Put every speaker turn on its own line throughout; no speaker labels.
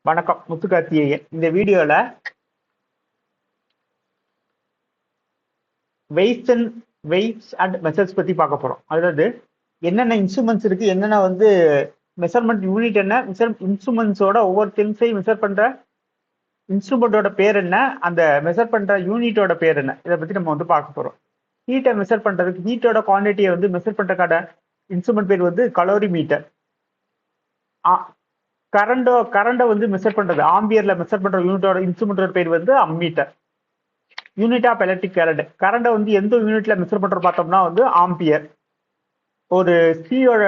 வணக்கம். முத்துக்கார்த்திகேயன். இந்த வீடியோல வெயிட்ஸ் அண்ட் மெஷர்ஸ் பத்தி பார்க்க போறோம். அதாவது என்னென்ன இன்ஸ்ட்ருமெண்ட்ஸ் இருக்கு, என்னென்ன மெஷர்மெண்ட் யூனிட் என்ன, இன்ஸ்ட்ருமெண்ட்ஸோட ஒவ்வொரு திங்ஸையும் மெஷர் பண்ற இன்ஸ்ட்ருமெண்டோட பேர் என்ன, அந்த மெஷர் பண்ற யூனிட்டோட பேர் என்ன, இதை பத்தி நம்ம பார்க்க போறோம். ஹீட்டை மெஷர் பண்றதுக்கு ஹீட்டோட குவான்டிட்டியை மெஷர் பண்றதுக்கான இன்ஸ்ட்ருமெண்ட் பேர் கலோரி மீட்டர். கரண்டை மெஷர் பண்றது ஆம்பியர்ல மெஷர் பண்ற யூனிட்டோட இன்ஸ்ட்ருமெண்டோட பேர் அம்மீட்டர். யூனிட் ஆஃப் எலக்ட்ரிக் கரண்டை எந்த யூனிட்ல மெஷர் பண்ற பார்த்தோம்னா ஆம்பியர். ஒரு சியோட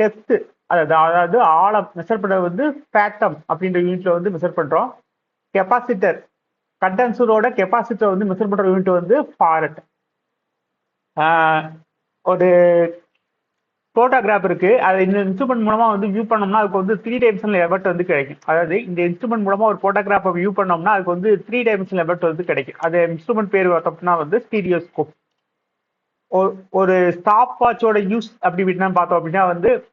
டெப்த் அதாவது ஆழம் மெஷர் பண்றது ஃபேட்டம் அப்படின்ற யூனிட்ல மெஷர் பண்றோம். கெப்பாசிட்டர் கண்டென்சரோட கெப்பாசிட்டர் மெஷர் பண்ற யூனிட் ஃபாரட். ஒரு போட்டோகிராஃப் இருக்கு, அதை இந்த இன்ஸ்ட்ருமெண்ட் மூலமா வியூ பண்ணோம்னா அதுக்கு 3 டைமென்ஷனல் எஃபெக்ட் கிடைக்கும். அதாவது இந்த இன்ஸ்ட்ருமெண்ட் மூலமா ஒரு போட்டோகிராஃபை வியூ பண்ணோம்னா அதுக்கு 3 டைமென்ஷனல் எஃபெக்ட் கிடைக்கும். அது இன்ஸ்ட்ருமெண்ட் பேர் பார்த்தோம்னா ஸ்டீரியோஸ்கோப். ஒரு ஸ்டாப் வாட்சோட யூஸ் அப்படின்னா பார்த்தோம் அப்படின்னா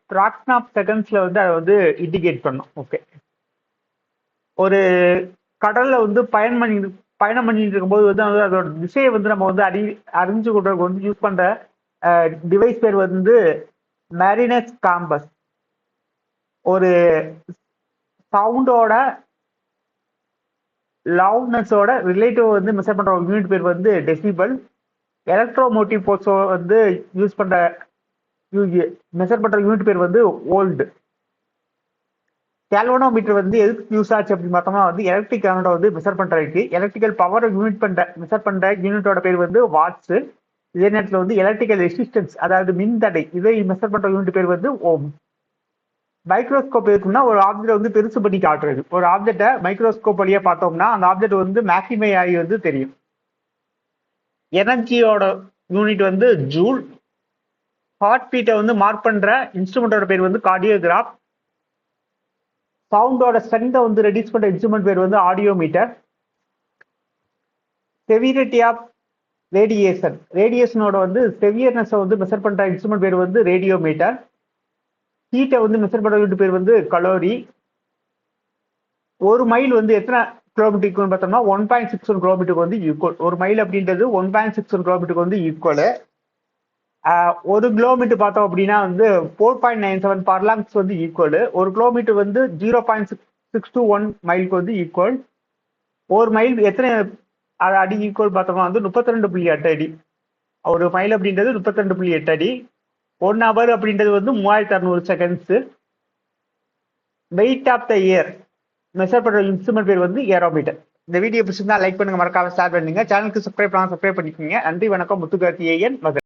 ஃபிராக்ஷன் ஆஃப் செகண்ட்ஸ்ல அதை இண்டிகேட் பண்ணும். ஓகே, ஒரு கடல்ல பயணம் பண்ணிட்டு இருக்கும்போது அதோட திசையை நம்ம அறிஞ்சு கொண்டு யூஸ் பண்ற டிவைஸ் பேர் மேரினஸ் காம்பஸ். ஒரு சவுண்டோட லவுட்னஸோட ரிலேட்டிவ் மெஷர் பண்ற யூனிட் பேர் டெசிபல். எலக்ட்ரோமோட்டிவ் போர்ஸ் யூஸ் பண்ற மெஷர் பண்ற யூனிட் பேர் வோல்ட். கேல்வனோமீட்டர் எதுக்கு யூஸ் ஆச்சு அப்படின்னு பார்த்தோம்னா எலக்ட்ரிக் கரண்ட் மெஷர் பண்றதுக்கு. எலக்ட்ரிக்கல் பவர் மெஷர் பண்ற யூனிட்டோட பேர் வாட்ஸ். இதே நேரத்தில் எலக்ட்ரிக்கல் ரெசிஸ்டன்ஸ் அதாவது மின் தடை இதை மெஷர் பண்ற யூனிட் பேர் ஓம். மைக்ரோஸ்கோப் இருக்குன்னா ஒரு ஆப்ஜெக்ட் பெருசு பண்ணி காட்டுறது. ஒரு ஆப்ஜெக்டை மைக்ரோஸ்கோப் வழியா பார்த்தோம்னா அந்த ஆப்ஜெக்ட் மேக்ஸிமை ஆகி தெரியும். எனர்ஜியோட யூனிட் ஜூல். ஹார்ட் பீட்டை மார்க் பண்ற இன்ஸ்ட்ருமெண்டோட பேர் கார்டியோகிராஃப். சவுண்டோட ஸ்ட்ரென்த்தை ரெடியூஸ் பண்ற இன்ஸ்ட்ருமெண்ட் பேர் ஆடியோமீட்டர். செவியரிட்டி ஆஃப் ரேடியேஷனோட செவியர்னஸ் மெஷர் பண்ற இன்ஸ்ட்ருமெண்ட் பேர் ரேடியோமீட்டர். ஹீட்டை மெஷர் பண்ற யூனிட் பேர் கலோரி. ஒரு மைல் எத்தனை கிலோமீட்டருக்கு பார்த்தோம்னா 1.61 கிலோமீட்டருக்கு ஈக்குவல். ஒரு மைல் அப்படின்றது 1.61 கிலோமீட்டருக்கு ஈக்குவல். ஒரு கிலோமீட்டர் பார்த்தோம் அப்படின்னா 4.97 பர்லாங்ஸ் ஈக்குவல். ஒரு கிலோமீட்டர் 0.621 மைலுக்கு ஈக்குவல். ஒரு மைல் எத்தனை அடி ஈக்குவல் பார்த்தோம்னா 32.8 அடி. ஒரு மைல் அப்படின்றது 32.8 அடி. 1 ஹவர் அப்படின்றது 3600 seconds. Weight of the air measure பண்ற இன்ஸ்ட்ருமெண்ட் பேர் ஏரோமீட்டர். இந்த வீடியோ பிடிச்சிருந்தா லைக் பண்ணுங்க, மறக்காம ஷேர் பண்ணுங்க, சேனலுக்கு சப்ஸ்கிரைப் பண்ணிக்கோங்க. நன்றி, வணக்கம். முத்துக்கார்த்திகேயன், மதுரை.